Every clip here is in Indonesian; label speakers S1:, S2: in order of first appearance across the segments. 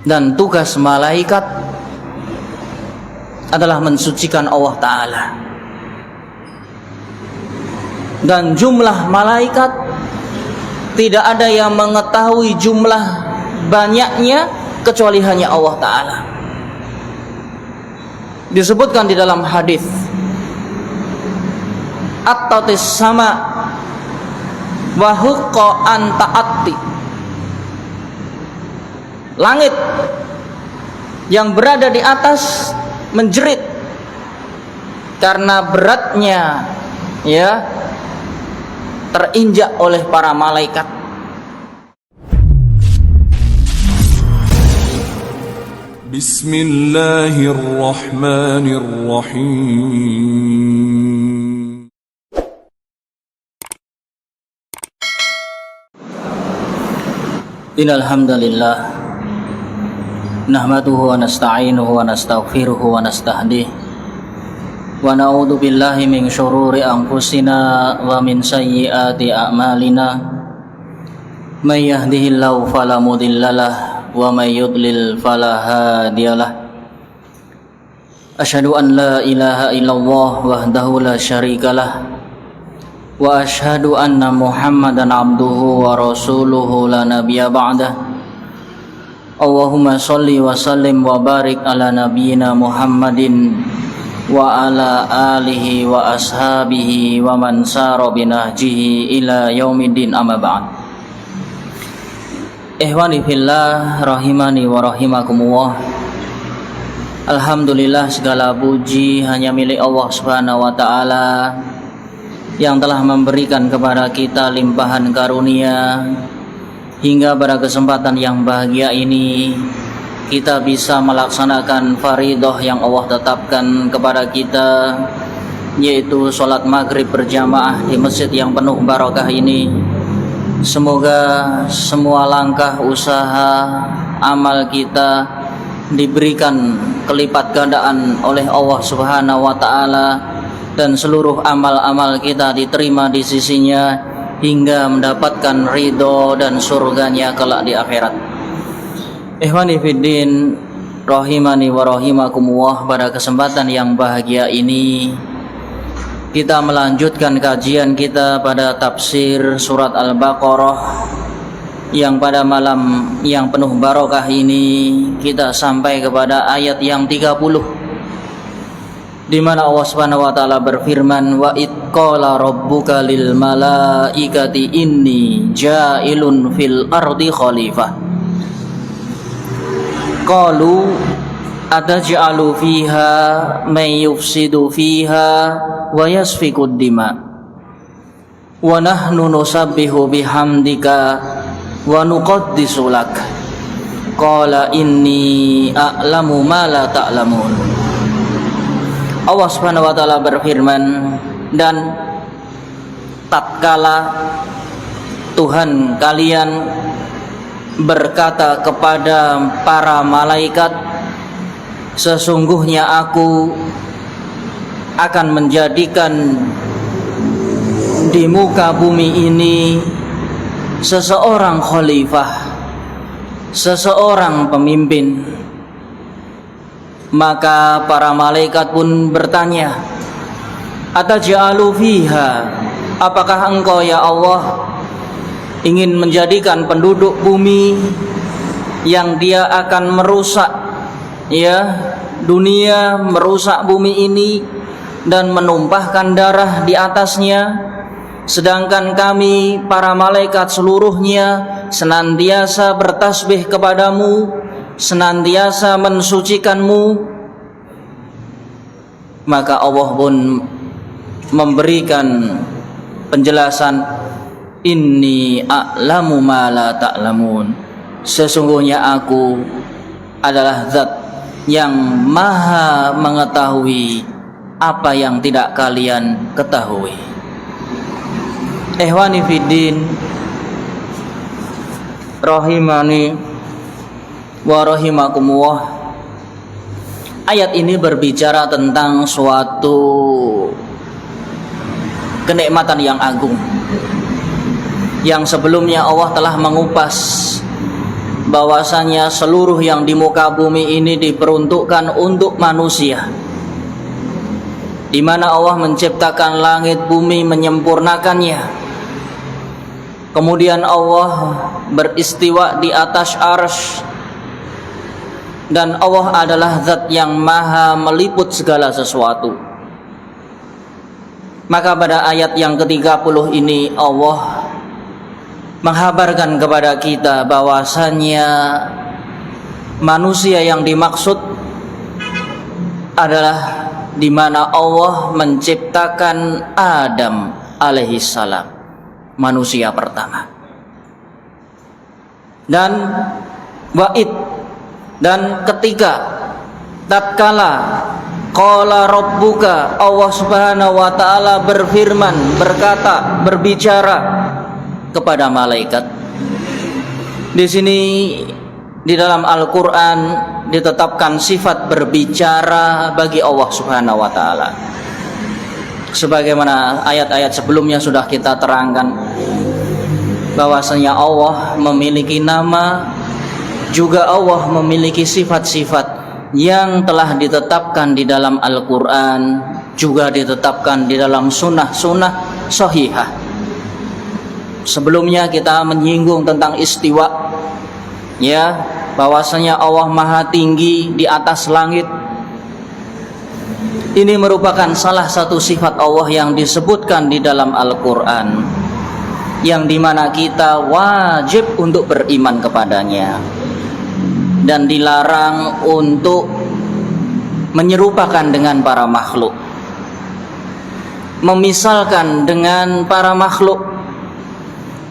S1: Dan tugas malaikat adalah mensucikan Allah Ta'ala. Dan jumlah malaikat tidak ada yang mengetahui jumlah banyaknya kecuali hanya Allah Ta'ala. Disebutkan di dalam hadis, at-tatis sama wa huqqa an ta'atti. Langit yang berada di atas menjerit karena beratnya terinjak oleh para malaikat.
S2: Bismillahirrahmanirrahim.
S1: Innal hamdalillah nahmaduhu wa nasta'inuhu wa nastaghfiruhu wa nastahdihi wa na'udzu billahi min syururi anfusina wa min sayyiati a'malina. May yahdihillahu fala mudhillalah wa may yudlil fala hadiyalah. Asyhadu an la ilaha illallah wahdahu la syarikalah wa asyhadu anna Muhammadan abduhu wa rasuluhu la nabiyya ba'dah. Allahumma sholli wa sallim wa barik ala nabiyyina Muhammadin wa ala alihi wa ashabihi wa man sara binahjihi ila yaumiddin, amma ba'd. Ikhwani fillah rahimani wa rahimakumullah. Alhamdulillah, segala puji hanya milik Allah Subhanahu wa taala yang telah memberikan kepada kita limpahan karunia hingga pada kesempatan yang bahagia ini kita bisa melaksanakan faridah yang Allah tetapkan kepada kita, yaitu sholat maghrib berjamaah di masjid yang penuh barakah ini. Semoga semua langkah usaha amal kita diberikan kelipat gandaan oleh Allah Subhanahu wa taala, dan seluruh amal-amal kita diterima di sisinya hingga mendapatkan ridho dan surganya kelak di akhirat. Ikhwani fiddin rahimani wa rahimakumullah, pada kesempatan yang bahagia ini kita melanjutkan kajian kita pada tafsir surat Al-Baqarah, yang pada malam yang penuh barakah ini kita sampai kepada ayat yang 30, di mana Allah Subhanahu wa taala berfirman, wa id qala rabbuka lil malaikati inni ja'ilun fil ardi khalifah qalu ataj'alu fiha may yufsidu fiha wa yasfikud dima wa nahnu nusabbihu bihamdika wa nuqaddisu lak qala inni a'lamu ma la ta'lamun. Allah Subhanahu wa taala berfirman, dan tatkala Tuhan kalian berkata kepada para malaikat, sesungguhnya aku akan menjadikan di muka bumi ini seseorang khalifah, seseorang pemimpin. Maka para malaikat pun bertanya, ataj'alu fiha, apakah engkau ya Allah ingin menjadikan penduduk bumi yang dia akan merusak dunia, merusak bumi ini dan menumpahkan darah di atasnya, sedangkan kami para malaikat seluruhnya senantiasa bertasbih kepadamu, senantiasa mensucikanmu. Maka Allah pun memberikan penjelasan, inni a'lamu ma la ta'lamun, sesungguhnya aku adalah zat yang maha mengetahui apa yang tidak kalian ketahui. Ikhwani fiddin rahimani wa rahimakumullah. Ayat ini berbicara tentang suatu kenikmatan yang agung, yang sebelumnya Allah telah mengupas bahwasanya seluruh yang di muka bumi ini diperuntukkan untuk manusia, di mana Allah menciptakan langit bumi, menyempurnakannya. Kemudian Allah beristiwa di atas arsy, dan Allah adalah zat yang maha meliput segala sesuatu. Maka pada ayat yang ke-30 ini Allah menghabarkan kepada kita bahwasannya manusia yang dimaksud adalah di mana Allah menciptakan Adam alaihissalam, manusia pertama. Dan wa'id, dan ketika tatkala qala rabbuka, Allah Subhanahu wa taala berfirman, berkata, berbicara kepada malaikat. Di sini di dalam Al-Qur'an ditetapkan sifat berbicara bagi Allah Subhanahu wa taala. Sebagaimana ayat-ayat sebelumnya sudah kita terangkan bahwasanya Allah memiliki nama, juga Allah memiliki sifat-sifat yang telah ditetapkan di dalam Al-Quran, juga ditetapkan di dalam sunnah-sunnah sahihah. Sebelumnya kita menyinggung tentang istiwa, ya, bahwasanya Allah maha tinggi di atas langit. Ini merupakan salah satu sifat Allah yang disebutkan di dalam Al-Quran, yang dimana kita wajib untuk beriman kepadanya, dan dilarang untuk menyerupakan dengan para makhluk, memisalkan dengan para makhluk.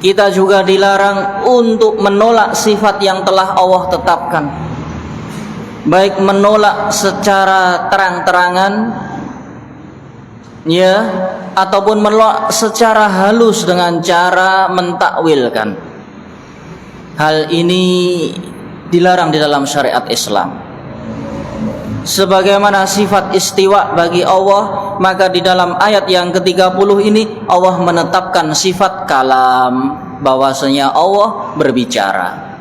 S1: Kita juga dilarang untuk menolak sifat yang telah Allah tetapkan, baik menolak secara terang-terangan, ya, ataupun menolak secara halus dengan cara mentakwilkan. Hal ini dilarang di dalam syariat Islam. Sebagaimana sifat istiwa bagi Allah, maka di dalam ayat yang ke-30 ini Allah menetapkan sifat kalam, bahwasanya Allah berbicara.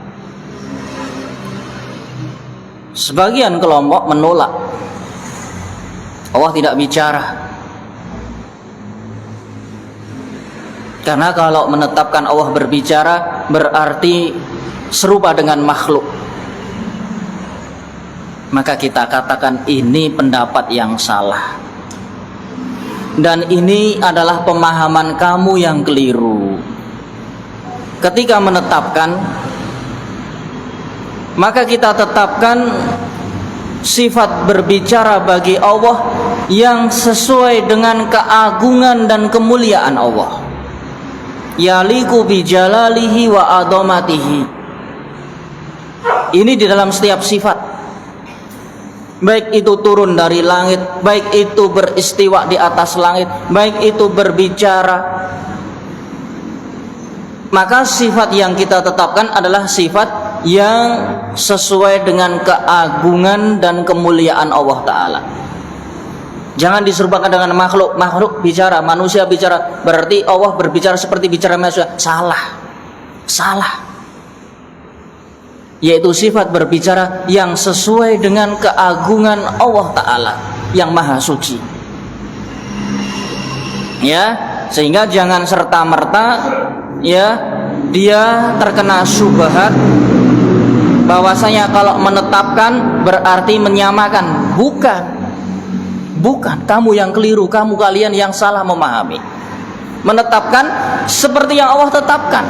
S1: Sebagian kelompok menolak Allah tidak bicara, karena kalau menetapkan Allah berbicara berarti serupa dengan makhluk. Maka kita katakan ini pendapat yang salah, dan ini adalah pemahaman kamu yang keliru. Ketika menetapkan, maka kita tetapkan sifat berbicara bagi Allah yang sesuai dengan keagungan dan kemuliaan Allah, yaliku bi jalalihi wa adhamatihi. Ini di dalam setiap sifat, baik itu turun dari langit, baik itu beristiwa di atas langit, baik itu berbicara. Maka sifat yang kita tetapkan adalah sifat yang sesuai dengan keagungan dan kemuliaan Allah Ta'ala. Jangan diserupakan dengan makhluk. Makhluk bicara, manusia bicara, berarti Allah berbicara seperti bicara manusia. Salah. Yaitu sifat berbicara yang sesuai dengan keagungan Allah Ta'ala yang maha suci, ya. Sehingga jangan serta-merta, ya, dia terkena syubhat bahwasanya kalau menetapkan berarti menyamakan. Bukan, kamu yang keliru, kalian yang salah memahami. Menetapkan seperti yang Allah tetapkan,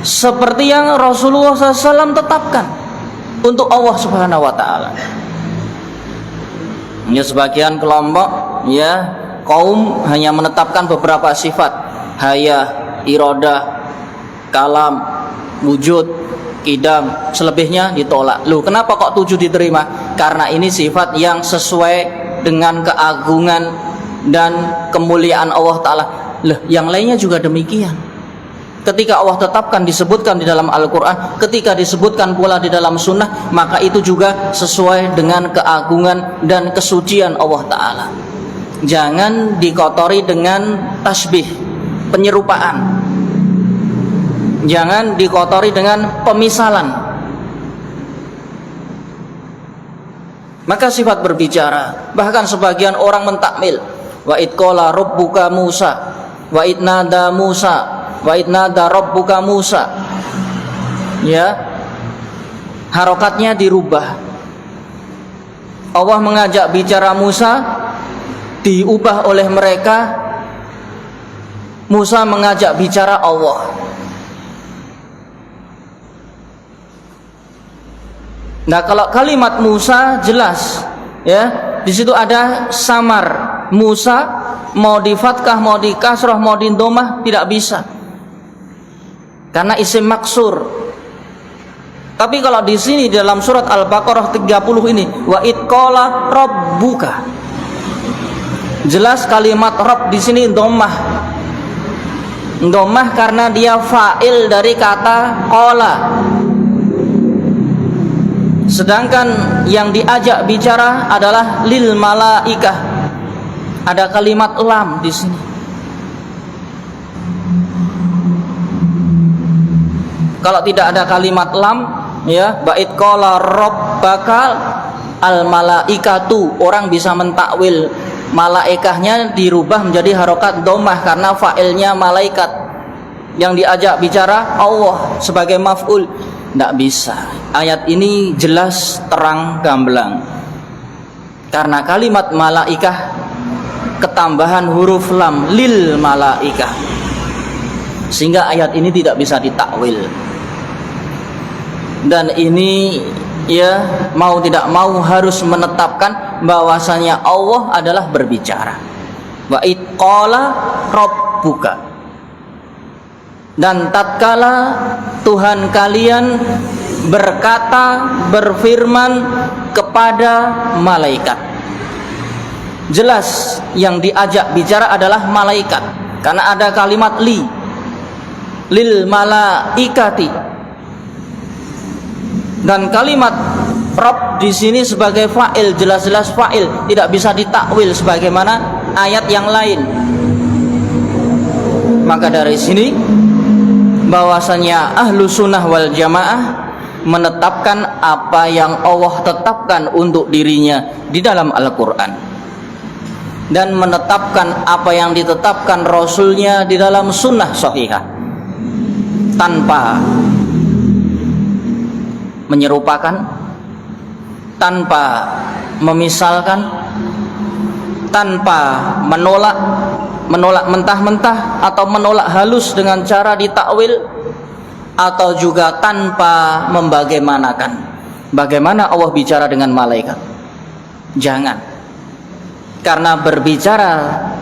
S1: seperti yang Rasulullah SAW tetapkan untuk Allah Subhanahu wa taala. Ya, sebagian kelompok, ya, kaum hanya menetapkan beberapa sifat, hayah, iradah, kalam, wujud, qidam, selebihnya ditolak. Loh, kenapa kok 7 diterima? Karena ini sifat yang sesuai dengan keagungan dan kemuliaan Allah Ta'ala. Loh, yang lainnya juga demikian. Ketika Allah tetapkan, disebutkan di dalam Al-Quran, ketika disebutkan pula di dalam sunnah, maka itu juga sesuai dengan keagungan dan kesucian Allah Ta'ala. Jangan dikotori dengan tasbih, penyerupaan. Jangan dikotori dengan pemisalan. maka sifat berbicara. Bahkan sebagian orang mentakwil, wa id qala rabbuka Musa, wa id nada Musa, wa id nada rabbuka Musa. Ya, harokatnya dirubah. Allah mengajak bicara Musa, diubah oleh mereka. Musa mengajak bicara Allah. Nah, kalau kalimat Musa jelas, ya, di situ ada samar. Musa mau di fathah, mau di kasrah, mau di dhammah tidak bisa, karena isim maksur. Tapi kalau di sini dalam surat Al-Baqarah 30 ini, wa id qala rabbuka, jelas kalimat Rabb di sini dhammah. Dhammah karena dia fa'il dari kata qala. Sedangkan yang diajak bicara adalah lil malaikah. Ada kalimat lam di sini. Kalau tidak ada kalimat lam, ya, bait qala rabbaka al malaikatu, orang bisa mentakwil malaikahnya dirubah menjadi harokat dhammah karena fa'ilnya malaikat. Yang diajak bicara Allah sebagai maf'ul. Tidak bisa. Ayat ini jelas terang gamblang, karena kalimat malaikah ketambahan huruf lam, lil malaikah, sehingga ayat ini tidak bisa ditakwil. Dan ini, ya, mau tidak mau harus menetapkan bahwasanya Allah adalah berbicara. Wa id qala rabbuka. Dan tatkala Tuhan kalian berkata, berfirman kepada malaikat, jelas yang diajak bicara adalah malaikat, karena ada kalimat lil malaikati. Dan kalimat Rabb di sini sebagai fa'il, jelas-jelas fa'il, tidak bisa ditakwil sebagaimana ayat yang lain. Maka dari sini bahwasanya ahlu sunnah wal jamaah menetapkan apa yang Allah tetapkan untuk dirinya di dalam Al-Quran, dan menetapkan apa yang ditetapkan Rasulnya di dalam sunnah sahihah, tanpa menyerupakan, tanpa memisalkan, tanpa menolak mentah-mentah atau menolak halus dengan cara ditakwil, atau juga tanpa membagaimanakan bagaimana Allah bicara dengan malaikat. Jangan. Karena berbicara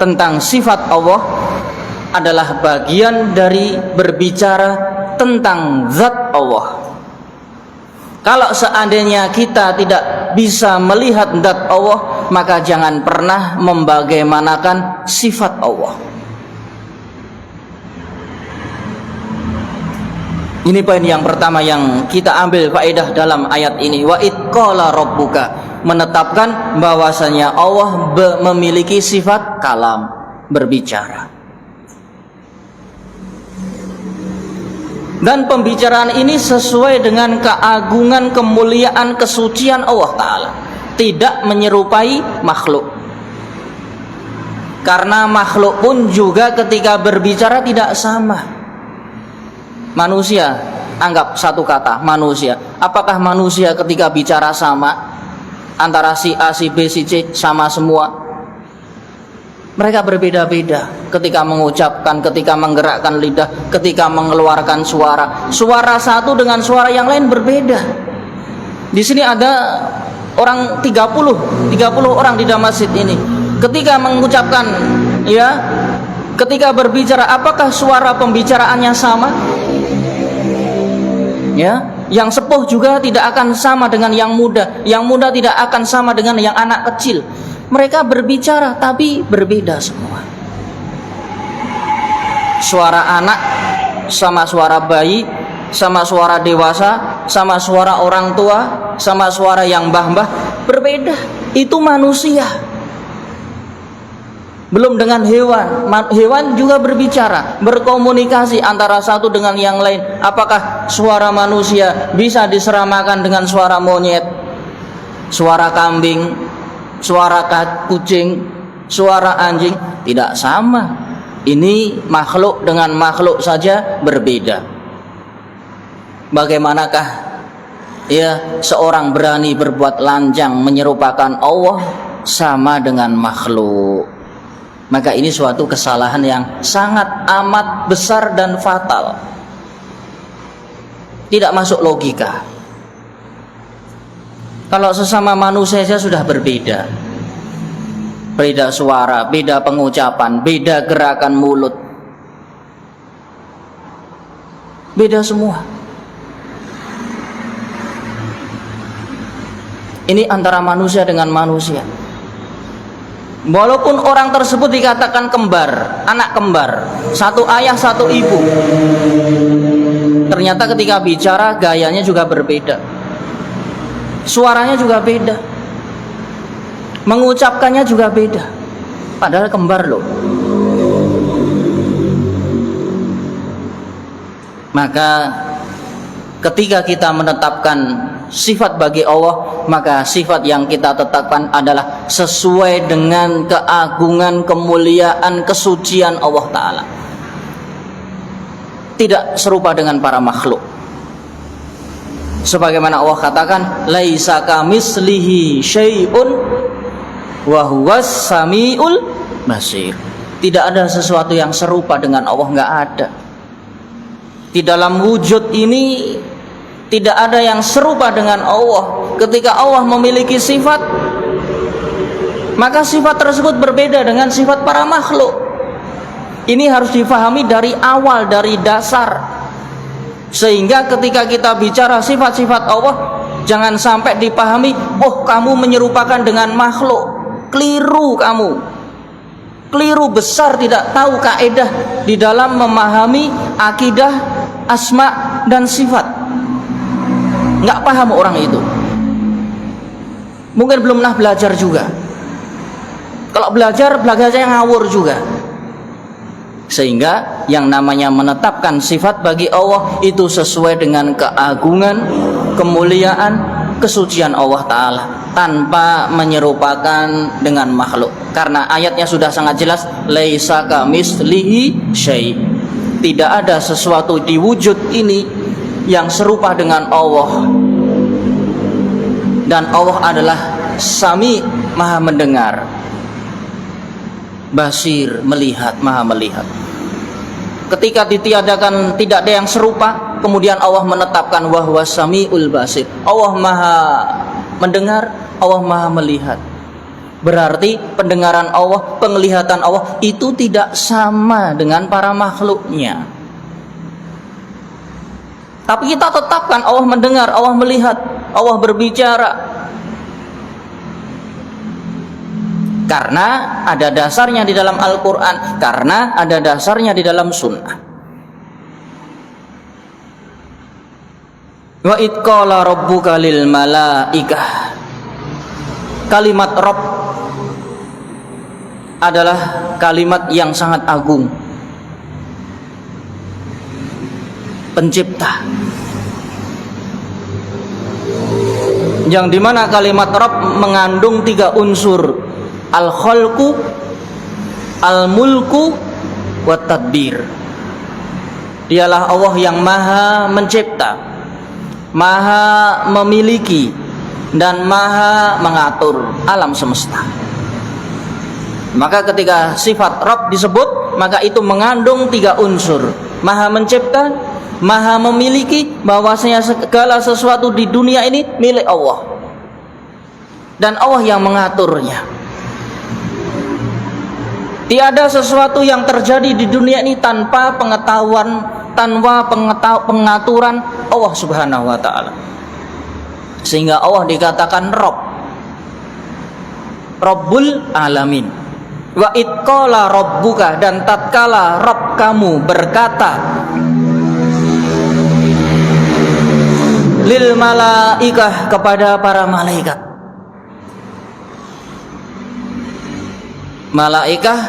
S1: tentang sifat Allah adalah bagian dari berbicara tentang zat Allah. Kalau seandainya kita tidak bisa melihat zat Allah, maka jangan pernah membagaimanakan sifat Allah. Ini poin yang pertama yang kita ambil faedah dalam ayat ini. Wa id qala rabbuka, menetapkan bahwasanya Allah memiliki sifat kalam, berbicara. Dan pembicaraan ini sesuai dengan keagungan, kemuliaan, kesucian Allah Ta'ala, tidak menyerupai makhluk. Karena makhluk pun juga ketika berbicara tidak sama. Manusia, anggap satu kata manusia, apakah manusia ketika bicara sama? Antara si A, si B, si C sama semua? Mereka berbeda-beda ketika mengucapkan, ketika menggerakkan lidah, ketika mengeluarkan suara. Suara satu dengan suara yang lain berbeda. Di sini ada orang 30 orang di dalam masjid ini. Ketika mengucapkan, ya, ketika berbicara, apakah suara pembicaraannya sama? Ya, yang sepuh juga tidak akan sama dengan yang muda. Yang muda tidak akan sama dengan yang anak kecil. Mereka berbicara tapi berbeda semua. Suara anak sama suara bayi, sama suara dewasa, sama suara orang tua, sama suara yang mbah-mbah, berbeda. Itu manusia. Belum dengan hewan. Hewan juga berbicara, berkomunikasi antara satu dengan yang lain. Apakah suara manusia bisa diseramakan dengan suara monyet? suara kambing, suara kucing, suara anjing tidak sama. Ini makhluk dengan makhluk saja berbeda. Bagaimanakah ya seorang berani berbuat lanjang menyerupakan Allah sama dengan makhluk? Maka ini suatu kesalahan yang sangat amat besar dan fatal. Tidak masuk logika. Kalau sesama manusia saja sudah berbeda. Beda suara, beda pengucapan, beda gerakan mulut. Beda semua. Ini antara manusia dengan manusia. Walaupun orang tersebut dikatakan kembar, anak kembar, satu ayah satu ibu, ternyata ketika bicara gayanya juga berbeda, suaranya juga beda, mengucapkannya juga beda, padahal kembar loh. Maka ketika kita menetapkan sifat bagi Allah, maka sifat yang kita tetapkan adalah sesuai dengan keagungan, kemuliaan, kesucian Allah Ta'ala. Tidak serupa dengan para makhluk. Sebagaimana Allah katakan, laisa kamislihi syai'un wa huwas samiul basir. Tidak ada sesuatu yang serupa dengan Allah, nggak ada. Di dalam wujud ini tidak ada yang serupa dengan Allah. Ketika Allah memiliki sifat, maka sifat tersebut berbeda dengan sifat para makhluk. Ini harus difahami dari awal, dari dasar. Sehingga ketika kita bicara sifat-sifat Allah, jangan sampai dipahami, oh kamu menyerupakan dengan makhluk. Keliru kamu. Keliru besar, tidak tahu kaidah di dalam memahami akidah, asma dan sifat. Nggak paham orang itu. Mungkin belum pernah belajar juga. Kalau belajar yang ngawur juga. Sehingga yang namanya menetapkan sifat bagi Allah itu sesuai dengan keagungan, kemuliaan, kesucian Allah Ta'ala, tanpa menyerupakan dengan makhluk. Karena ayatnya sudah sangat jelas, laisa kamislihi syai'. Tidak ada sesuatu di wujud ini yang serupa dengan Allah. Dan Allah adalah Sami, maha mendengar, Basir, melihat, maha melihat. Ketika ditiadakan tidak ada yang serupa, kemudian Allah menetapkan wahwa Samiul Basir. Allah maha mendengar, Allah maha melihat. Berarti pendengaran Allah, penglihatan Allah itu tidak sama dengan para makhluknya. Tapi kita tetapkan Allah mendengar, Allah melihat, Allah berbicara. Karena ada dasarnya di dalam Al-Quran, karena ada dasarnya di dalam Sunnah. Wa id qala rabbuka lil malaikah. Kalimat Rabb adalah kalimat yang sangat agung. Pencipta, yang dimana kalimat Rabb mengandung 3 unsur: al-khalqu, al-mulku, wa tadbir. Dialah Allah yang maha mencipta, maha memiliki, dan maha mengatur alam semesta. Maka ketika sifat Rabb disebut, maka itu mengandung 3 unsur: maha mencipta, maha memiliki, bahwasanya segala sesuatu di dunia ini milik Allah, dan Allah yang mengaturnya. Tiada sesuatu yang terjadi di dunia ini tanpa pengetahuan, tanpa pengaturan Allah Subhanahu wa Ta'ala. Sehingga Allah dikatakan Rabb, Rabbul Alamin. Wa id qala rabbuka, dan tatkala Rabb kamu berkata lil malaikah, kepada para malaikat. Malaikah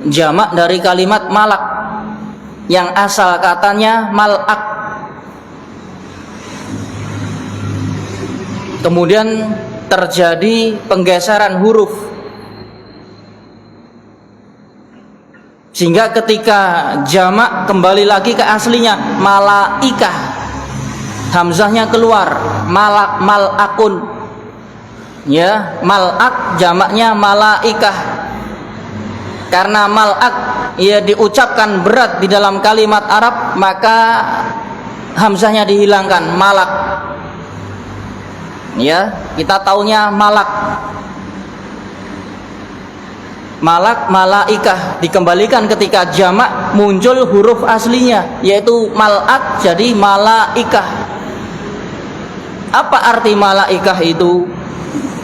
S1: jamak dari kalimat malak, yang asal katanya malak. Kemudian terjadi penggeseran huruf, sehingga ketika jamak kembali lagi ke aslinya malaikah, hamzahnya keluar, malakun, ya, malak jamaknya malaikah. Karena malak ia diucapkan berat di dalam kalimat Arab, maka hamzahnya dihilangkan, malak. Ya, kita taunya malak. Malak, malaikah dikembalikan ketika jamak muncul huruf aslinya, yaitu malak jadi malaikah. Apa arti malaikah itu?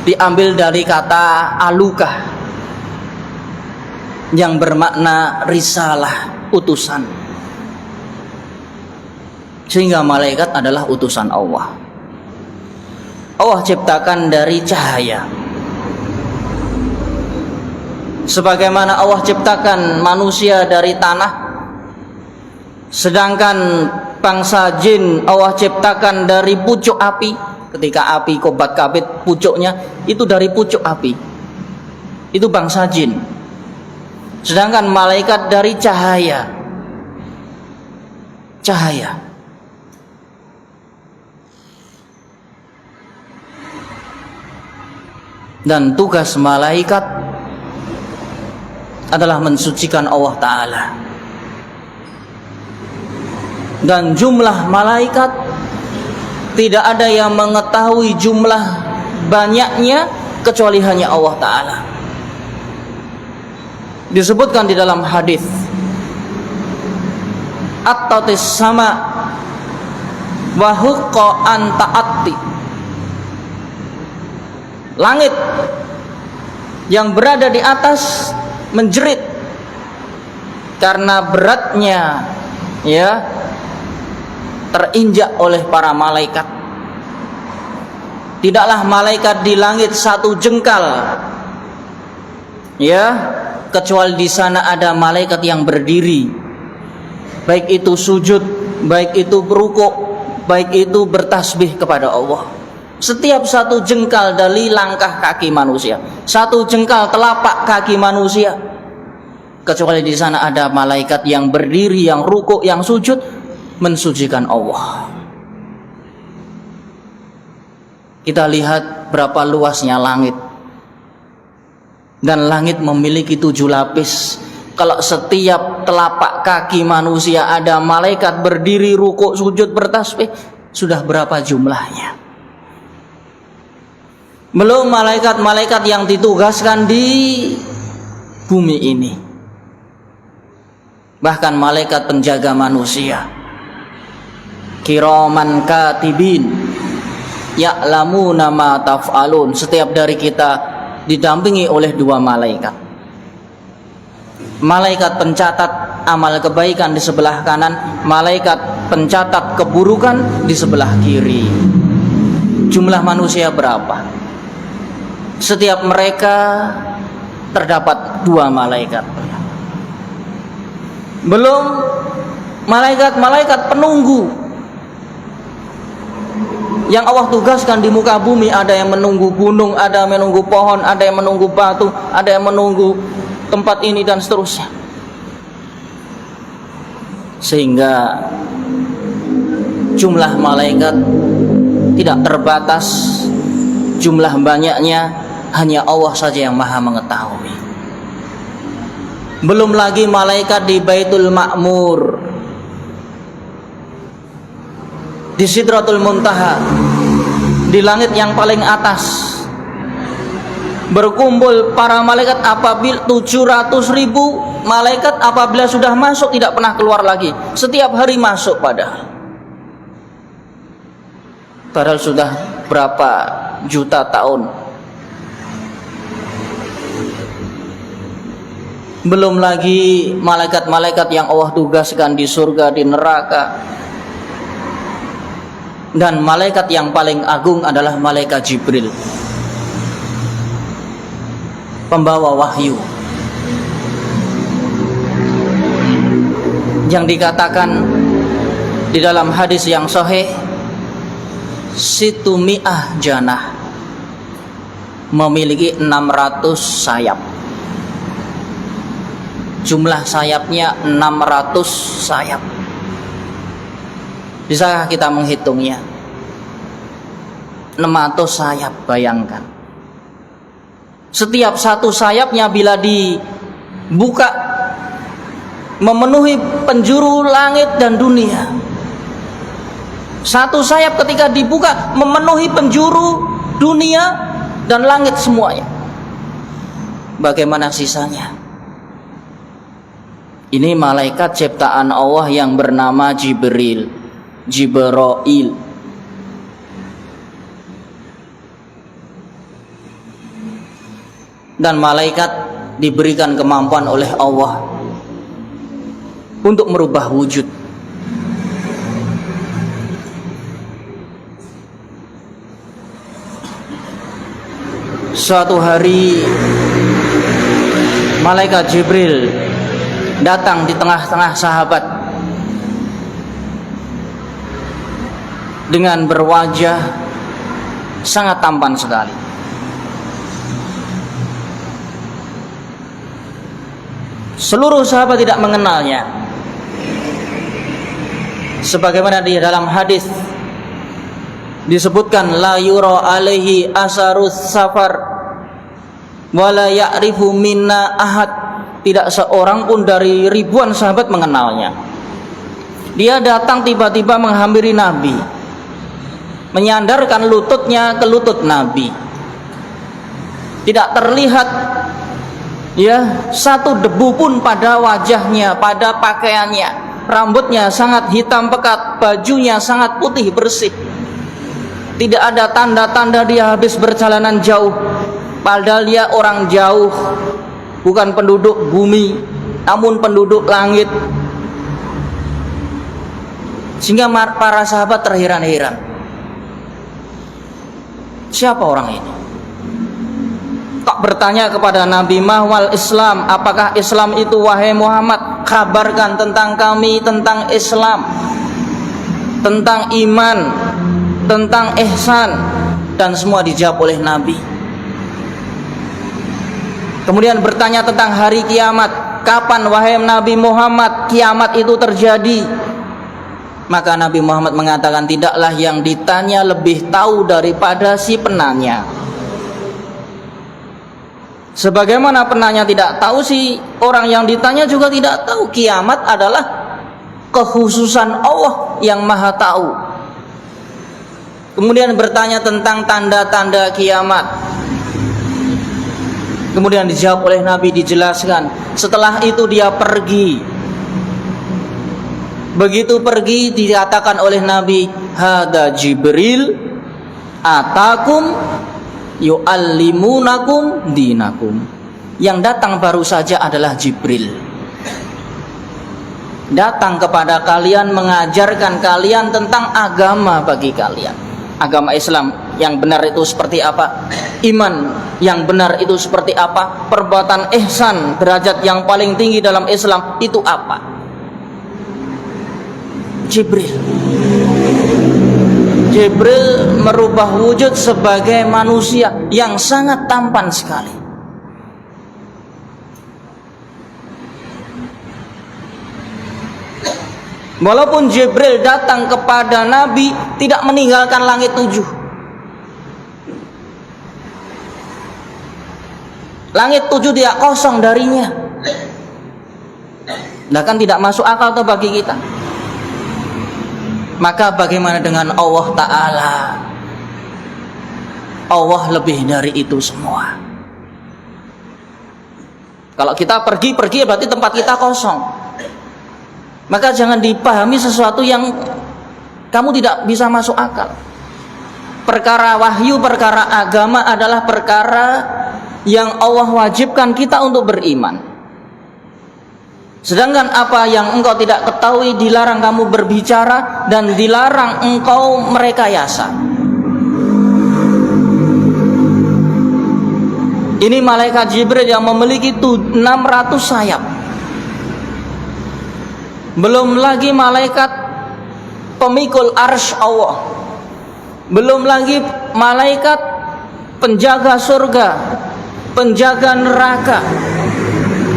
S1: Diambil dari kata alukah, yang bermakna risalah, utusan. Sehingga malaikat adalah utusan Allah. Allah ciptakan dari cahaya, sebagaimana Allah ciptakan manusia dari tanah, sedangkan bangsa jin Allah ciptakan dari pucuk api. Ketika api kobat kabit, pucuknya itu dari pucuk api, itu bangsa jin. Sedangkan malaikat dari cahaya. Dan tugas malaikat adalah mensucikan Allah Ta'ala. Dan jumlah malaikat tidak ada yang mengetahui jumlah banyaknya kecuali hanya Allah Ta'ala. Disebutkan di dalam hadis, at-tatis sama wa huqqa an ta'atti. Langit yang berada di atas menjerit karena beratnya, ya, terinjak oleh para malaikat. Tidaklah malaikat di langit satu jengkal, ya, kecuali di sana ada malaikat yang berdiri, baik itu sujud, baik itu berukuk, baik itu bertasbih kepada Allah. Setiap satu jengkal dari langkah kaki manusia, satu jengkal telapak kaki manusia, kecuali di sana ada malaikat yang berdiri, yang rukuk, yang sujud, mensucikan Allah. Kita lihat berapa luasnya langit, dan langit memiliki 7 lapis. Kalau setiap telapak kaki manusia ada malaikat berdiri, rukuk, sujud, bertasbih, sudah berapa jumlahnya? Belum malaikat-malaikat yang ditugaskan di bumi ini, bahkan malaikat penjaga manusia, kiraman katibin ya'lamuna ma taf'alun. Setiap dari kita didampingi oleh 2 malaikat. Malaikat pencatat amal kebaikan di sebelah kanan, malaikat pencatat keburukan di sebelah kiri. Jumlah manusia berapa? Setiap mereka terdapat 2 malaikat. Belum malaikat-malaikat penunggu yang Allah tugaskan di muka bumi. Ada yang menunggu gunung, ada yang menunggu pohon, ada yang menunggu batu, ada yang menunggu tempat ini dan seterusnya. Sehingga jumlah malaikat tidak terbatas, jumlah banyaknya hanya Allah saja yang maha mengetahui. Belum lagi malaikat di Baitul Ma'mur, di Sidratul Muntaha, di langit yang paling atas, berkumpul para malaikat. Apabila 700.000 malaikat apabila sudah masuk tidak pernah keluar lagi, setiap hari masuk. Padahal sudah berapa juta tahun. Belum lagi malaikat-malaikat yang Allah tugaskan di surga, di neraka. Dan malaikat yang paling agung adalah malaikat Jibril, pembawa wahyu, yang dikatakan di dalam hadis yang sahih, situmi'ah janah, memiliki 600 sayap. Jumlah sayapnya 600 sayap. Bisakah kita menghitungnya? 600 sayap, bayangkan. Setiap satu sayapnya bila dibuka memenuhi penjuru langit dan dunia. Satu sayap ketika dibuka memenuhi penjuru dunia dan langit semuanya. Bagaimana sisanya? Ini malaikat ciptaan Allah yang bernama Jibril. Dan malaikat diberikan kemampuan oleh Allah untuk merubah wujud. Suatu hari malaikat Jibril datang di tengah-tengah sahabat dengan berwajah sangat tampan sekali. Seluruh sahabat tidak mengenalnya. Sebagaimana di dalam hadis disebutkan, la yura alaihi asarus safar wala ya'rifu minna ahad. Tidak seorang pun dari ribuan sahabat mengenalnya. Dia datang tiba-tiba menghampiri Nabi, menyandarkan lututnya ke lutut Nabi. Tidak terlihat satu debu pun pada wajahnya, pada pakaiannya. Rambutnya sangat hitam pekat, bajunya sangat putih bersih. Tidak ada tanda-tanda dia habis berjalanan jauh. Padahal dia orang jauh, bukan penduduk bumi, namun penduduk langit. Sehingga para sahabat terheran-heran. Siapa orang ini? Tak bertanya kepada Nabi, mahwal Islam, apakah Islam itu wahai Muhammad? Kabarkan tentang kami, tentang Islam, tentang iman, tentang ihsan. Dan semua dijawab oleh Nabi. Kemudian bertanya tentang hari kiamat. Kapan wahai Nabi Muhammad kiamat itu terjadi? Maka Nabi Muhammad mengatakan, tidaklah yang ditanya lebih tahu daripada si penanya. Sebagaimana penanya tidak tahu, si orang yang ditanya juga tidak tahu. Kiamat adalah kekhususan Allah yang maha tahu. Kemudian bertanya tentang tanda-tanda kiamat. Kemudian dijawab oleh Nabi, dijelaskan. Setelah itu dia pergi. Begitu pergi dikatakan oleh Nabi, hada Jibril atakum yu'allimunakum dinakum. Yang datang baru saja adalah Jibril. Datang kepada kalian, mengajarkan kalian tentang agama bagi kalian. Agama Islam yang benar itu seperti apa? Iman yang benar itu seperti apa? Perbuatan ihsan, derajat yang paling tinggi dalam Islam itu apa? Jibril merubah wujud sebagai manusia yang sangat tampan sekali. Walaupun Jibril datang kepada Nabi, tidak meninggalkan langit 7. Langit 7 tidak kosong darinya. Bahkan tidak masuk akal tuh bagi kita. Maka bagaimana dengan Allah Ta'ala? Allah lebih dari itu semua. Kalau kita pergi berarti tempat kita kosong. Maka jangan dipahami sesuatu yang kamu tidak bisa masuk akal. Perkara wahyu, perkara agama adalah perkara yang Allah wajibkan kita untuk beriman. Sedangkan apa yang engkau tidak ketahui dilarang kamu berbicara dan dilarang engkau merekayasa. Ini malaikat Jibril yang memiliki 600 sayap. Belum lagi malaikat pemikul arsy Allah. Belum lagi malaikat penjaga surga, penjaga neraka,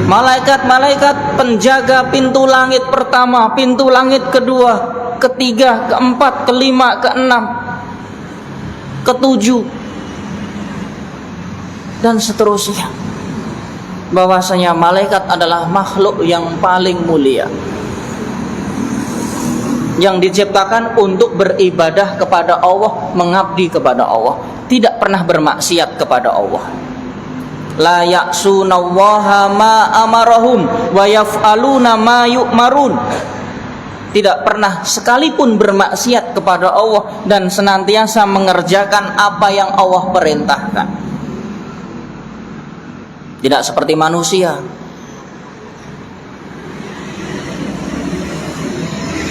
S1: malaikat-malaikat penjaga pintu langit pertama, pintu langit kedua, ketiga, keempat, kelima, keenam, ketujuh, dan seterusnya. Bahwasanya malaikat adalah makhluk yang paling mulia, yang diciptakan untuk beribadah kepada Allah, mengabdi kepada Allah, tidak pernah bermaksiat kepada Allah. La ya'sunallaha ma amarahum wa yaf'aluna ma yu'marun. Tidak pernah sekalipun bermaksiat kepada Allah dan senantiasa mengerjakan apa yang Allah perintahkan. Tidak seperti manusia.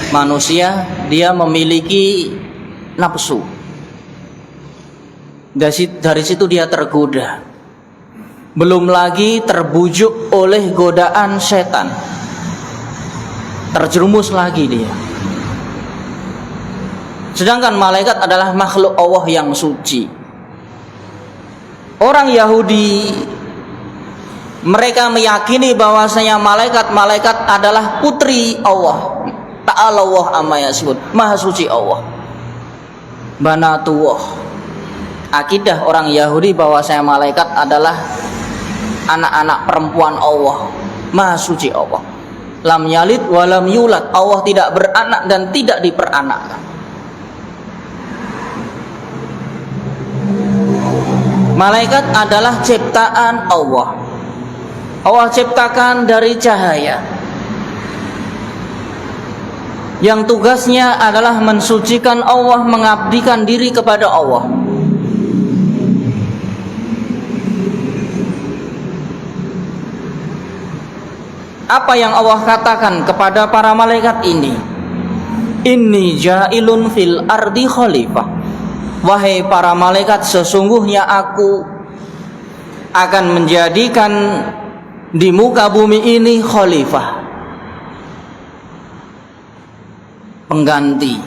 S1: Manusia dia memiliki nafsu. Dari situ dia tergoda. Belum lagi terbujuk oleh godaan setan. Terjerumus lagi dia. Sedangkan malaikat adalah makhluk Allah yang suci. Orang Yahudi, mereka meyakini bahwasanya malaikat-malaikat adalah putri Allah. Ta'ala Allah amma yasifun, maha suci Allah. Banatullah. Akidah orang Yahudi bahwasanya malaikat adalah anak-anak perempuan Allah, maha suci Allah. Lam yalid wa lam yulad, Allah tidak beranak dan tidak diperanakkan. Malaikat adalah ciptaan Allah. Allah ciptakan dari cahaya, yang tugasnya adalah mensucikan Allah, mengabdikan diri kepada Allah. Apa yang Allah katakan kepada para malaikat ini? Inni ja'ilun fil ardi khalifah. Wahai para malaikat, sesungguhnya aku akan menjadikan di muka bumi ini khalifah, pengganti.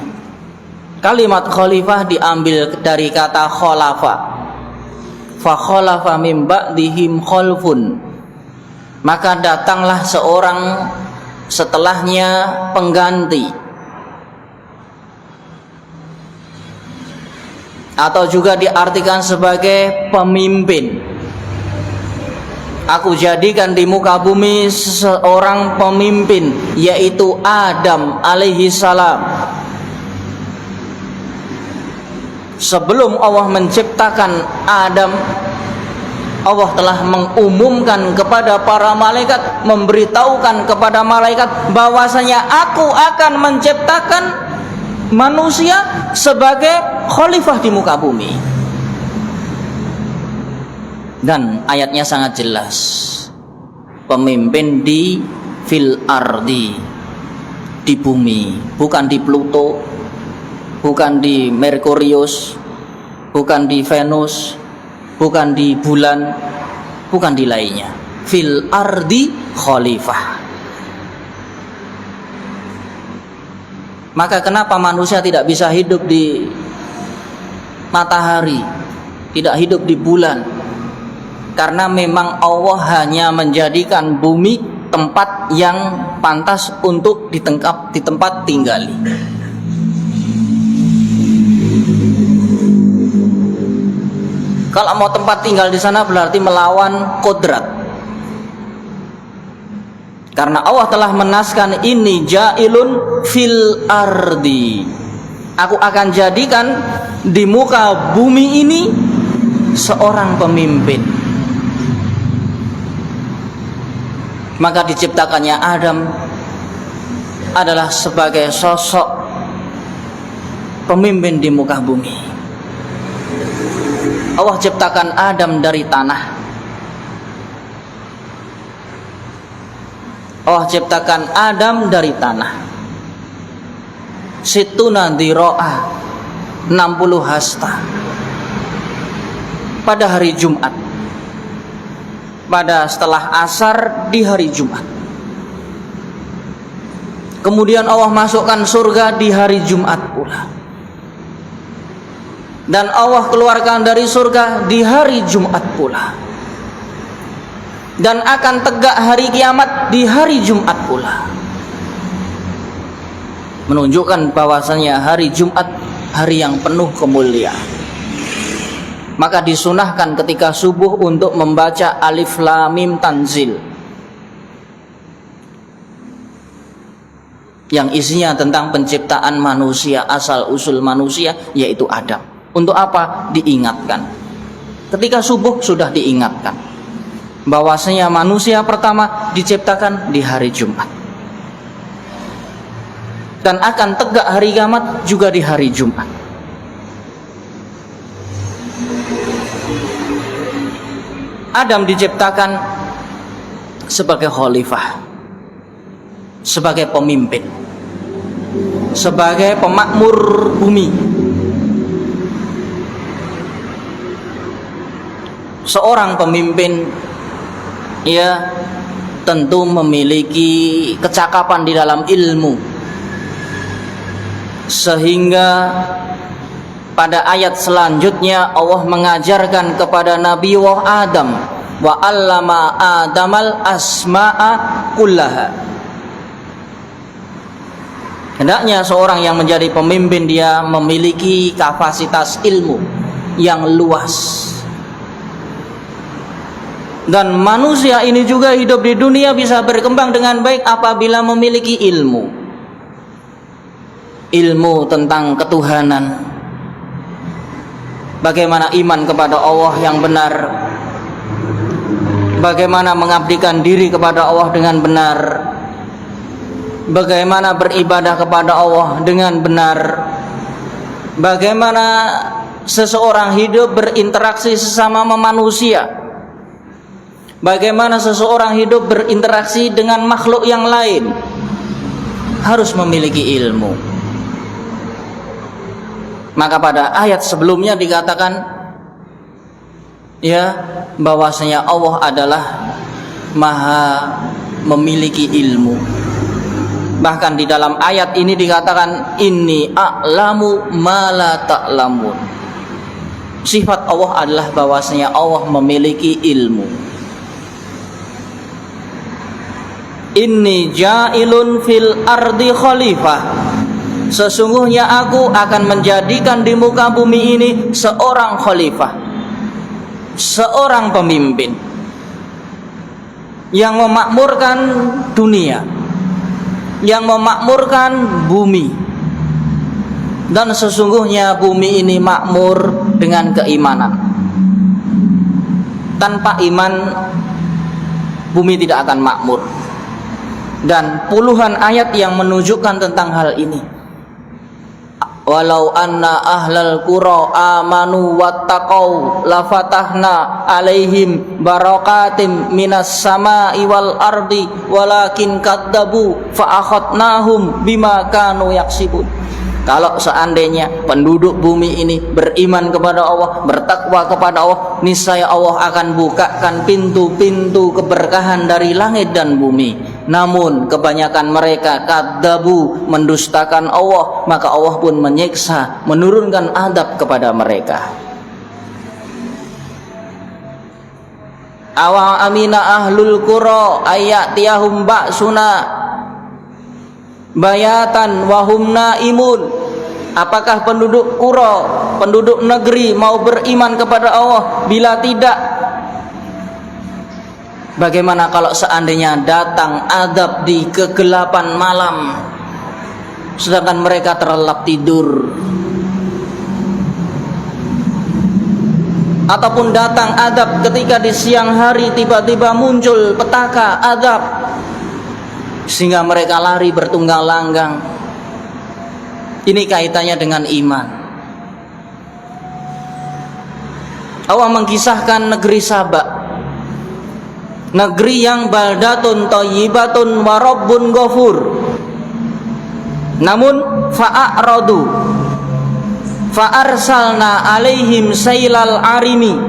S1: Kalimat khalifah diambil dari kata khalafa. Fa khalafa mim ba'dihim khalfun. Maka datanglah seorang setelahnya pengganti, atau juga diartikan sebagai pemimpin. Aku jadikan di muka bumi seorang pemimpin, yaitu Adam alaihi salam. Sebelum Allah menciptakan Adam, Allah telah mengumumkan kepada para malaikat, memberitahukan kepada malaikat bahwasanya aku akan menciptakan manusia sebagai khalifah di muka bumi. Dan ayatnya sangat jelas. Pemimpin di fil ardi, di bumi, bukan di Pluto, bukan di Merkurius, bukan di Venus, bukan di bulan, bukan di lainnya. Fil ardi khalifah. Maka kenapa manusia tidak bisa hidup di matahari, tidak hidup di bulan? Karena memang Allah hanya menjadikan bumi tempat yang pantas untuk ditempat tinggali. Kalau mau tempat tinggal di sana berarti melawan kodrat. Karena Allah telah menaskan ini ja'ilun fil ardi. Aku akan jadikan di muka bumi ini seorang pemimpin. Maka diciptakannya Adam adalah sebagai sosok pemimpin di muka bumi. Allah ciptakan Adam dari tanah. Allah ciptakan Adam dari tanah. Situna diro'ah 60 hasta pada hari Jumat, pada setelah asar di hari Jumat. Kemudian Allah masukkan surga di hari Jumat pula. dan Allah keluarkan dari surga di hari Jumat pula, dan akan tegak hari kiamat di hari Jumat pula, menunjukkan bahwasanya hari Jumat hari yang penuh kemuliaan. Maka disunahkan ketika subuh untuk membaca Alif Lam Mim Tanzil, yang isinya tentang penciptaan manusia, asal usul manusia, yaitu Adam. Untuk apa? Diingatkan. Ketika subuh sudah diingatkan bahwasanya manusia pertama diciptakan di hari Jumat, dan akan tegak hari kiamat juga di hari Jumat. Adam diciptakan sebagai khalifah, sebagai pemimpin, sebagai pemakmur bumi. Seorang pemimpin, ya, tentu memiliki kecakapan di dalam ilmu, sehingga pada ayat selanjutnya Allah mengajarkan kepada Nabi Adam, wa 'allama Adamal asma'a kullaha. Hendaknya seorang yang menjadi pemimpin dia memiliki kapasitas ilmu yang luas. Dan manusia ini juga hidup di dunia bisa berkembang dengan baik apabila memiliki ilmu. Ilmu tentang ketuhanan, bagaimana iman kepada Allah yang benar, bagaimana mengabdikan diri kepada Allah dengan benar, bagaimana beribadah kepada Allah dengan benar, bagaimana seseorang hidup berinteraksi sesama manusia, bagaimana seseorang hidup berinteraksi dengan makhluk yang lain, harus memiliki ilmu. Maka pada ayat sebelumnya dikatakan, ya, bahwasanya Allah adalah maha memiliki ilmu. Bahkan di dalam ayat ini dikatakan, inni a'lamu ma la ta'lamun. Sifat Allah adalah bahwasanya Allah memiliki ilmu. Inni ja'ilun fil ardi khalifah. Sesungguhnya aku akan menjadikan di muka bumi ini seorang khalifah, seorang pemimpin yang memakmurkan dunia, yang memakmurkan bumi. Dan sesungguhnya bumi ini makmur dengan keimanan. Tanpa iman bumi tidak akan makmur. Dan puluhan ayat yang menunjukkan tentang hal ini. Walau anna ahlal qura amanu wattaqau lafatahna alaihim barakatim minas sama'i wal ardi walakin kadzabu fa akhadnahum bima kanu yaksibun. Kalau seandainya penduduk bumi ini beriman kepada Allah, bertakwa kepada Allah, niscaya Allah akan bukakan pintu-pintu keberkahan dari langit dan bumi. Namun kebanyakan mereka kadzabu, mendustakan Allah, maka Allah pun menyiksa, menurunkan adab kepada mereka. Awa amina ahlul qura ayatiyahum ba'suna bayatan wahum naimun. Apakah penduduk qura, penduduk negeri mau beriman kepada Allah? Bila tidak, bagaimana kalau seandainya datang azab di kegelapan malam sedangkan mereka terlelap tidur? Ataupun datang azab ketika di siang hari tiba-tiba muncul petaka azab sehingga mereka lari bertunggang langgang. Ini kaitannya dengan iman. Allah mengisahkan negeri Saba, negeri yang baldatun thayyibatun wa rabbun ghafur. Namun fa'aradu fa'arsalna alaihim sailal arimi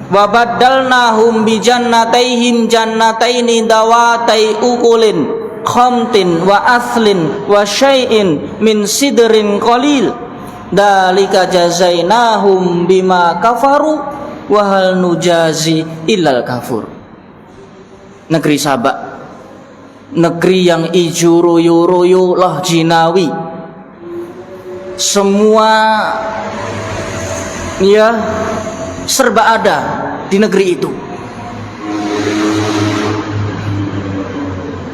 S1: wa baddalnahum bi jannataihim jannataini dawatai ukulin khamtin wa aslin wa syai'in min sidrin qalil Dalika jazainahum bima kafaru wa hal nujazi illal kafur. Negeri Sabak, negeri yang ijo royo-royo loh jinawi, semua ya serba ada di negeri itu,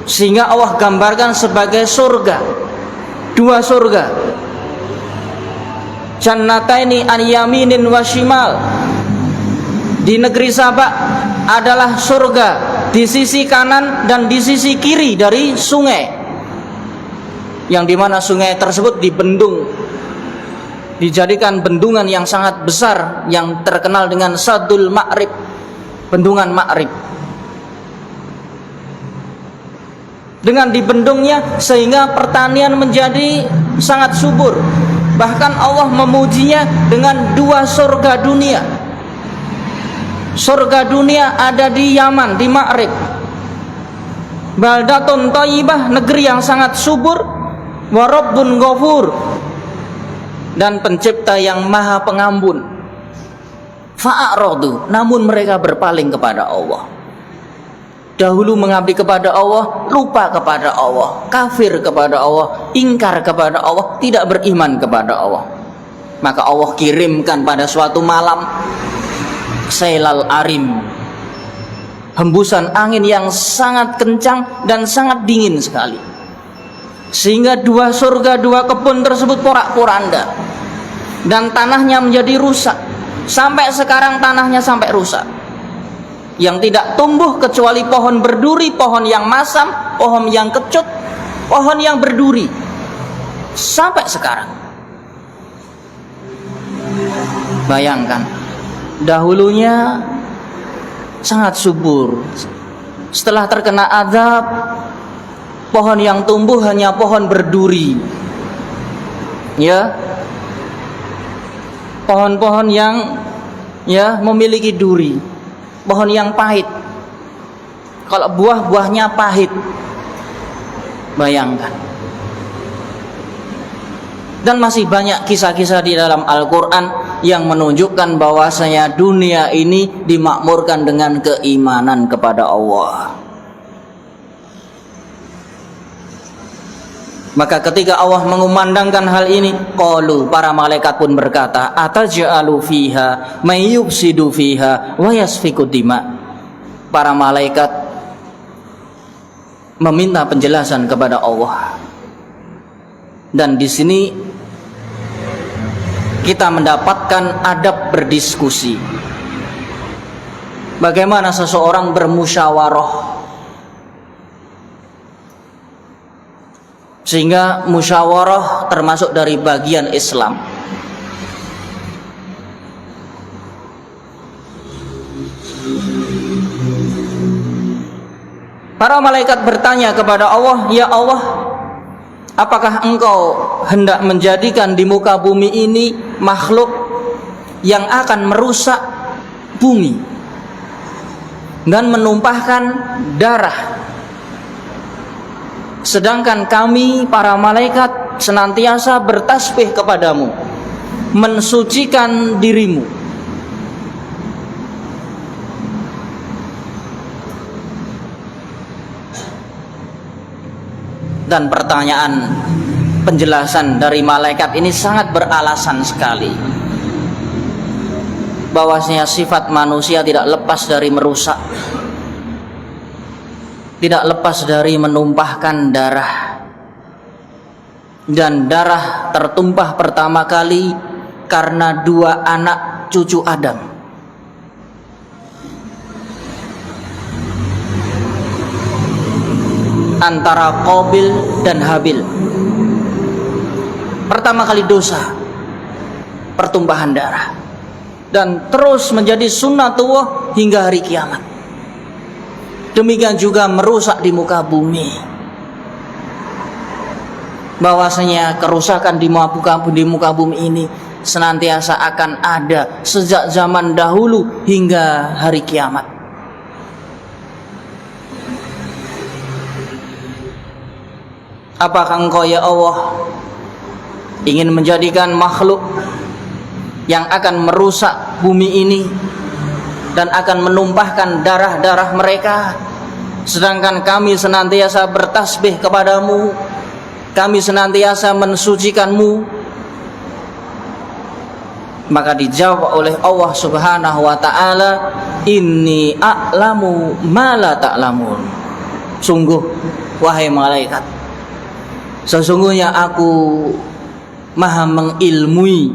S1: sehingga Allah gambarkan sebagai surga, dua surga, jannataini an yaminin wa shimal. Di negeri Sabak adalah surga di sisi kanan dan di sisi kiri dari sungai, yang dimana sungai tersebut dibendung, dijadikan bendungan yang sangat besar yang terkenal dengan Sadul Ma'rib, bendungan Ma'rib. Dengan dibendungnya sehingga pertanian menjadi sangat subur. Bahkan Allah memujinya dengan dua surga dunia. Surga dunia ada di Yaman, di Ma'rib. Baldatun thayyibah, negeri yang sangat subur. Wa Rabbun Ghafur, dan pencipta yang maha pengampun. Fa'aradu, namun mereka berpaling kepada Allah. Dahulu mengabdi kepada Allah, lupa kepada Allah, kafir kepada Allah, ingkar kepada Allah, tidak beriman kepada Allah. Maka Allah kirimkan pada suatu malam Sailal Arim, hembusan angin yang sangat kencang dan sangat dingin sekali, sehingga dua surga, dua kebun tersebut porak-poranda dan tanahnya menjadi rusak. Sampai sekarang tanahnya sampai rusak, yang tidak tumbuh kecuali pohon berduri, pohon yang masam, pohon yang kecut, pohon yang berduri sampai sekarang. Bayangkan, dahulunya sangat subur, setelah terkena azab, pohon yang tumbuh hanya pohon berduri, ya, pohon-pohon yang ya memiliki duri, pohon yang pahit. Kalau buah-buahnya pahit, bayangkan. Dan masih banyak kisah-kisah di dalam Al-Quran yang menunjukkan bahwasanya dunia ini dimakmurkan dengan keimanan kepada Allah. Maka ketika Allah mengumandangkan hal ini, qalu, para malaikat pun berkata, ataj'alu fiha may yufsidu fiha wa yasfiku dima. Para malaikat meminta penjelasan kepada Allah. Dan di sini kita mendapatkan adab berdiskusi. Bagaimana seseorang bermusyawarah, sehingga musyawarah termasuk dari bagian Islam. Para malaikat bertanya kepada Allah, ya Allah, apakah engkau hendak menjadikan di muka bumi ini makhluk yang akan merusak bumi dan menumpahkan darah, sedangkan kami para malaikat senantiasa bertasbih kepadamu, mensucikan dirimu? Dan pertanyaan penjelasan dari malaikat ini sangat beralasan sekali, bahwasanya sifat manusia tidak lepas dari merusak, tidak lepas dari menumpahkan darah. Dan darah tertumpah pertama kali karena dua anak cucu Adam. Antara Qabil dan Habil. Pertama kali dosa, pertumpahan darah, dan terus menjadi sunnatullah hingga hari kiamat. Demikian juga merusak di muka bumi, bahwasanya kerusakan di muka bumi ini senantiasa akan ada sejak zaman dahulu hingga hari kiamat. Apakah engkau ya Allah ingin menjadikan makhluk yang akan merusak bumi ini dan akan menumpahkan darah-darah mereka, sedangkan kami senantiasa bertasbih kepadamu, kami senantiasa mensucikanmu. Maka dijawab oleh Allah Subhanahu wa ta'ala, inni a'lamu ma la ta'lamun. Sungguh wahai malaikat, sesungguhnya aku maha mengilmui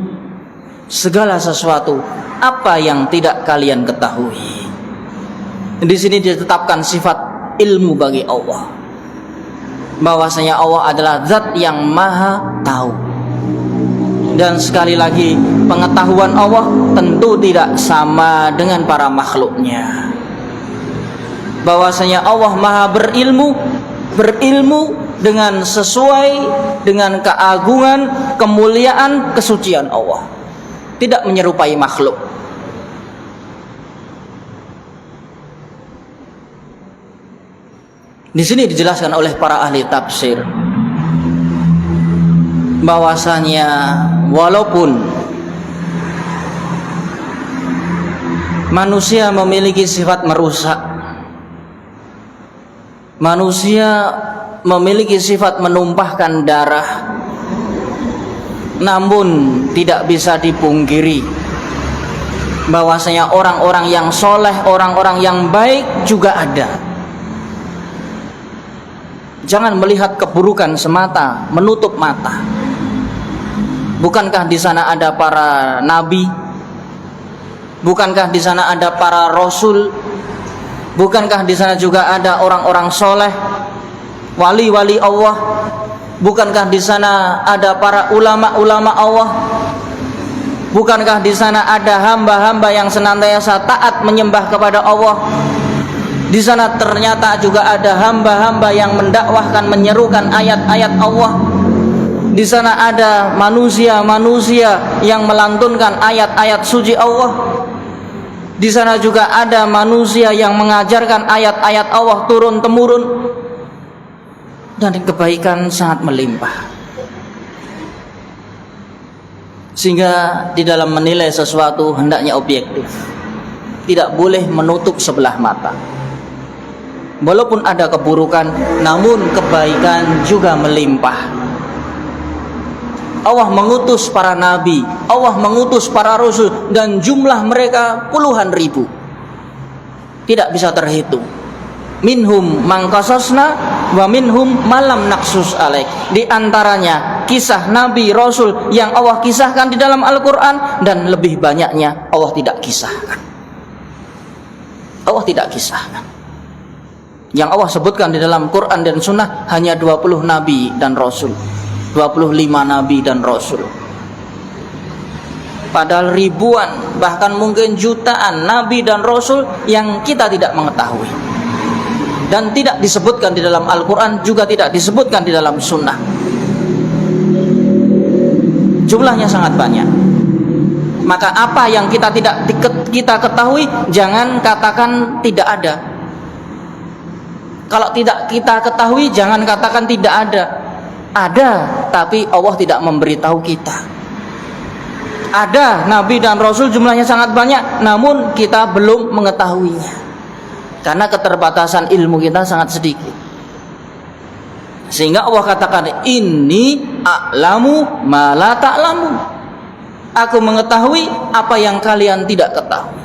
S1: segala sesuatu apa yang tidak kalian ketahui. Di sini ditetapkan sifat ilmu bagi Allah, bahwasanya Allah adalah zat yang maha tahu. Dan sekali lagi, pengetahuan Allah tentu tidak sama dengan para makhluknya. Bahwasanya Allah maha berilmu dengan sesuai dengan keagungan, kemuliaan, kesucian Allah, tidak menyerupai makhluk. Di sini dijelaskan oleh para ahli tafsir bahwasanya walaupun manusia memiliki sifat merusak, manusia memiliki sifat menumpahkan darah, namun tidak bisa dipungkiri bahwasanya orang-orang yang soleh, orang-orang yang baik juga ada. Jangan melihat keburukan semata, menutup mata. Bukankah di sana ada para nabi? Bukankah di sana ada para rasul? Bukankah di sana juga ada orang-orang soleh, wali-wali Allah? Bukankah di sana ada para ulama-ulama Allah? Bukankah di sana ada hamba-hamba yang senantiasa taat menyembah kepada Allah? Di sana ternyata juga ada hamba-hamba yang mendakwahkan, menyerukan ayat-ayat Allah. Di sana ada manusia-manusia yang melantunkan ayat-ayat suci Allah. Di sana juga ada manusia yang mengajarkan ayat-ayat Allah turun temurun, dan kebaikan sangat melimpah. Sehingga di dalam menilai sesuatu hendaknya objektif, tidak boleh menutup sebelah mata. Walaupun ada keburukan, namun kebaikan juga melimpah. Allah mengutus para nabi, Allah mengutus para rasul, dan jumlah mereka puluhan ribu, tidak bisa terhitung. Minhum man qasasna wa minhum malam naksus alaik. Di antaranya kisah nabi rasul yang Allah kisahkan di dalam Al-Quran, dan lebih banyaknya Allah tidak kisahkan. Allah tidak kisahkan. Yang Allah sebutkan di dalam Quran dan Sunnah hanya 20 nabi dan rasul, 25 nabi dan rasul. Padahal ribuan, bahkan mungkin jutaan nabi dan rasul yang kita tidak mengetahui, dan tidak disebutkan di dalam Al-Quran, juga tidak disebutkan di dalam Sunnah. Jumlahnya sangat banyak. Maka apa yang kita tidak kita ketahui, jangan katakan tidak ada. Kalau tidak kita ketahui, jangan katakan tidak ada. Ada, tapi Allah tidak memberitahu kita. Ada nabi dan rasul, jumlahnya sangat banyak, namun kita belum mengetahuinya karena keterbatasan ilmu kita sangat sedikit. Sehingga Allah katakan, inni a'lamu ma la ta'lamun. Aku mengetahui apa yang kalian tidak ketahui.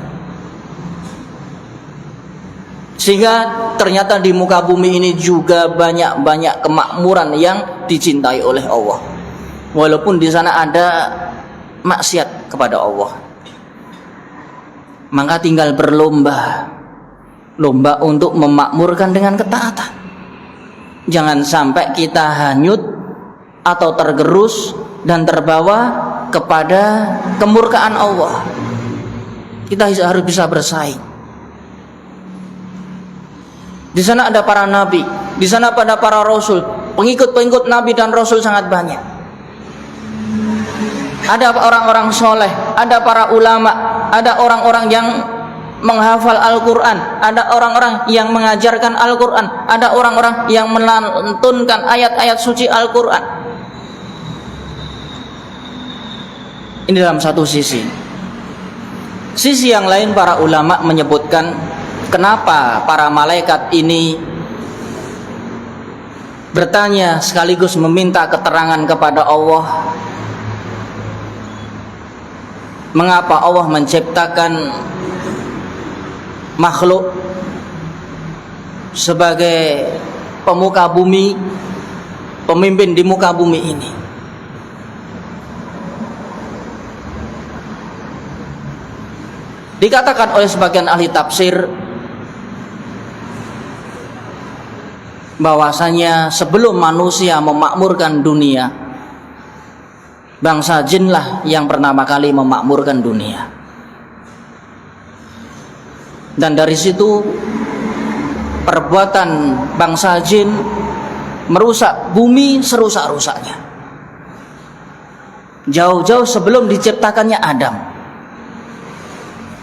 S1: Sehingga ternyata di muka bumi ini juga banyak-banyak kemakmuran yang dicintai oleh Allah, walaupun di sana ada maksiat kepada Allah. Maka tinggal berlomba untuk memakmurkan dengan ketaatan. Jangan sampai kita hanyut atau tergerus dan terbawa kepada kemurkaan Allah. Kita harus bisa bersaing. Di sana ada para nabi, di sana pada para rasul, pengikut-pengikut nabi dan rasul sangat banyak. Ada orang-orang soleh, ada para ulama, ada orang-orang yang menghafal Al-Quran, ada orang-orang yang mengajarkan Al-Quran, ada orang-orang yang melantunkan ayat-ayat suci Al-Quran. Ini dalam satu sisi. Sisi yang lain para ulama menyebutkan kenapa para malaikat ini bertanya sekaligus meminta keterangan kepada Allah. Mengapa Allah menciptakan makhluk sebagai pemuka bumi, pemimpin di muka bumi ini? Dikatakan oleh sebagian ahli tafsir bahwasanya sebelum manusia memakmurkan dunia, bangsa jinlah yang pertama kali memakmurkan dunia. Dan dari situ perbuatan bangsa jin merusak bumi serusak-rusaknya. Jauh-jauh sebelum diciptakannya Adam,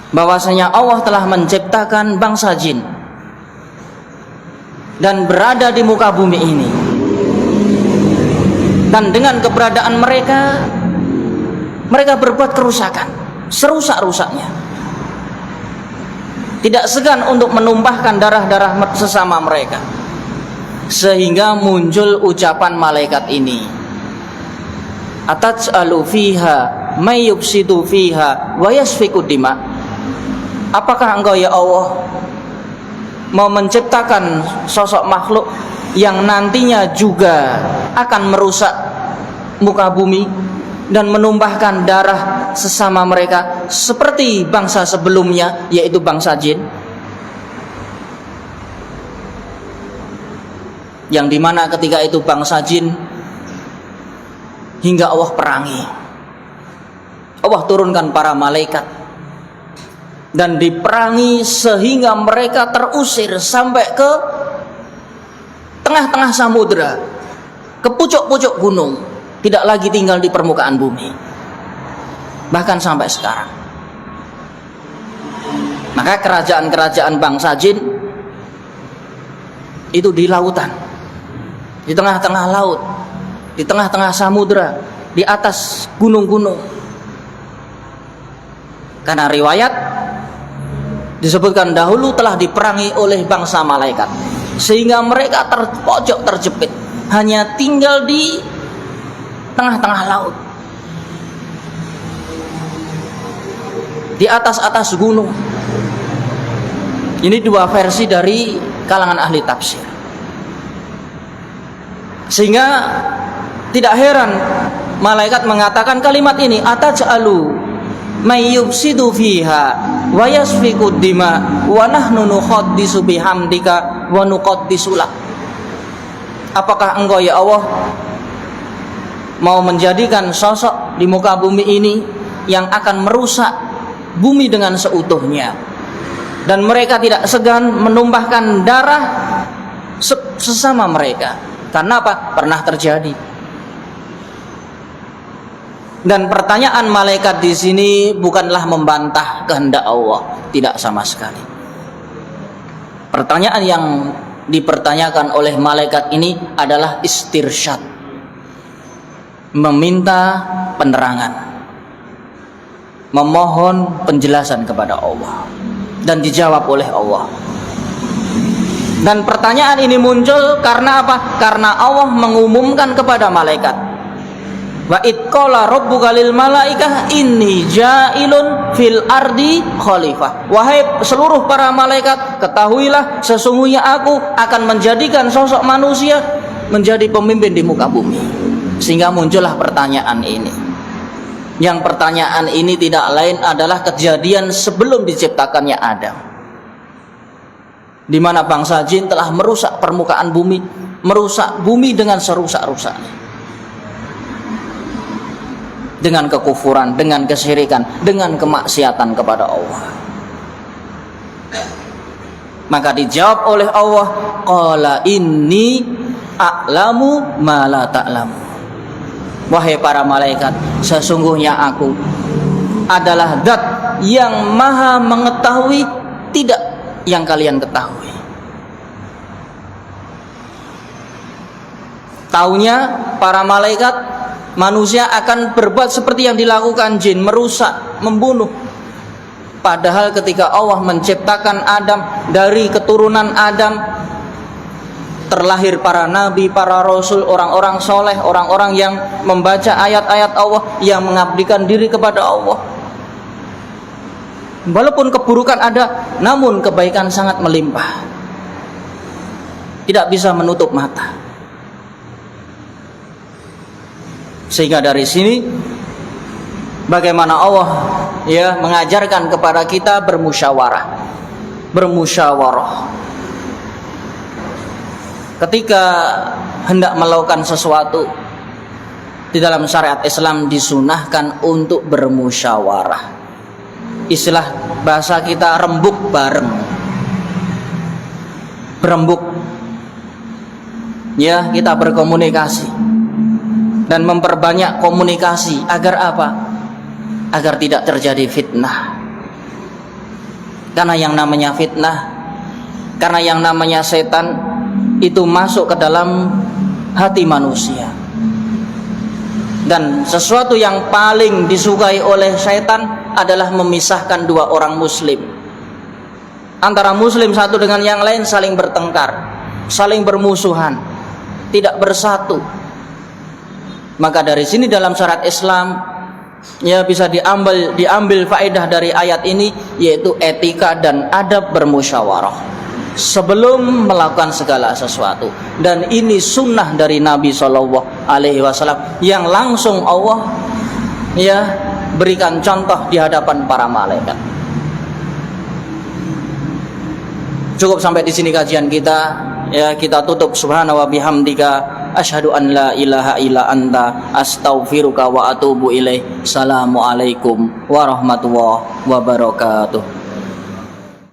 S1: bahwasanya Allah telah menciptakan bangsa jin dan berada di muka bumi ini, dan dengan keberadaan mereka berbuat kerusakan serusak-rusaknya, tidak segan untuk menumpahkan darah-darah sesama mereka, sehingga muncul ucapan malaikat ini, ataj'alu fiha may yufsidu fiha wa yasfiku dima. Apakah engkau ya Allah mau menciptakan sosok makhluk yang nantinya juga akan merusak muka bumi dan menumpahkan darah sesama mereka seperti bangsa sebelumnya, yaitu bangsa jin, yang dimana ketika itu bangsa jin hingga Allah perangi, Allah turunkan para malaikat dan diperangi sehingga mereka terusir sampai ke tengah-tengah samudera, ke pucuk-pucuk gunung, tidak lagi tinggal di permukaan bumi, bahkan sampai sekarang. Maka kerajaan-kerajaan bangsa jin itu di lautan, di tengah-tengah laut, di tengah-tengah samudera, di atas gunung-gunung. Karena riwayat disebutkan dahulu telah diperangi oleh bangsa malaikat, sehingga mereka terpojok terjepit, hanya tinggal di tengah-tengah laut, di atas-atas gunung. Ini dua versi dari kalangan ahli tafsir, sehingga tidak heran malaikat mengatakan kalimat ini, ataj'alu may yufsidu fiha wa yasfiku dima wa nahnu nuqaddisu bihamdika wa nuqaddisu lak. Apakah engkau ya Allah mau menjadikan sosok di muka bumi ini yang akan merusak bumi dengan seutuhnya, dan mereka tidak segan menumpahkan darah sesama mereka? Karena apa? Pernah terjadi. Dan pertanyaan malaikat di sini bukanlah membantah kehendak Allah, tidak sama sekali. Pertanyaan yang dipertanyakan oleh malaikat ini adalah istirsyad, meminta penerangan, memohon penjelasan kepada Allah, dan dijawab oleh Allah. Dan pertanyaan ini muncul karena apa? Karena Allah mengumumkan kepada malaikat, wa id qala rabbuka lil malaikah inni ja'ilun fil ardi khalifah. Wahai seluruh para malaikat, ketahuilah sesungguhnya aku akan menjadikan sosok manusia menjadi pemimpin di muka bumi. Sehingga muncullah pertanyaan ini. Yang pertanyaan ini tidak lain adalah kejadian sebelum diciptakannya Adam, di mana bangsa jin telah merusak permukaan bumi, merusak bumi dengan serusak-rusaknya, dengan kekufuran, dengan kesyirikan, dengan kemaksiatan kepada Allah. Maka dijawab oleh Allah, qala inni a'lamu ma la ta'lamu. Wahai para malaikat, sesungguhnya aku adalah zat yang maha mengetahui tidak yang kalian ketahui. Taunya para malaikat manusia akan berbuat seperti yang dilakukan jin, merusak, membunuh. Padahal ketika Allah menciptakan Adam, dari keturunan Adam terlahir para nabi, para rasul, orang-orang soleh, orang-orang yang membaca ayat-ayat Allah, yang mengabdikan diri kepada Allah. Walaupun keburukan ada, namun kebaikan sangat melimpah, tidak bisa menutup mata. Sehingga dari sini bagaimana Allah mengajarkan kepada kita bermusyawarah. Ketika hendak melakukan sesuatu di dalam syariat Islam disunahkan untuk bermusyawarah. Istilah bahasa kita rembuk bareng. Berembuk. Ya, kita berkomunikasi dan memperbanyak komunikasi agar apa? Agar tidak terjadi fitnah. Karena yang namanya fitnah, karena yang namanya setan itu masuk ke dalam hati manusia. Dan sesuatu yang paling disukai oleh setan adalah memisahkan dua orang muslim. Antara muslim satu dengan yang lain saling bertengkar, saling bermusuhan, tidak bersatu. Maka dari sini dalam syariat Islam bisa diambil faedah dari ayat ini, yaitu etika dan adab bermusyawarah sebelum melakukan segala sesuatu. Dan ini sunnah dari Nabi SAW yang langsung Allah berikan contoh di hadapan para malaikat. Cukup sampai di sini kajian kita. Kita tutup. Subhanahu wa bihamdika asyhadu an la ilaha illa anta astaghfiruka wa atubu ilaih. Assalamualaikum warahmatullahi wabarakatuh.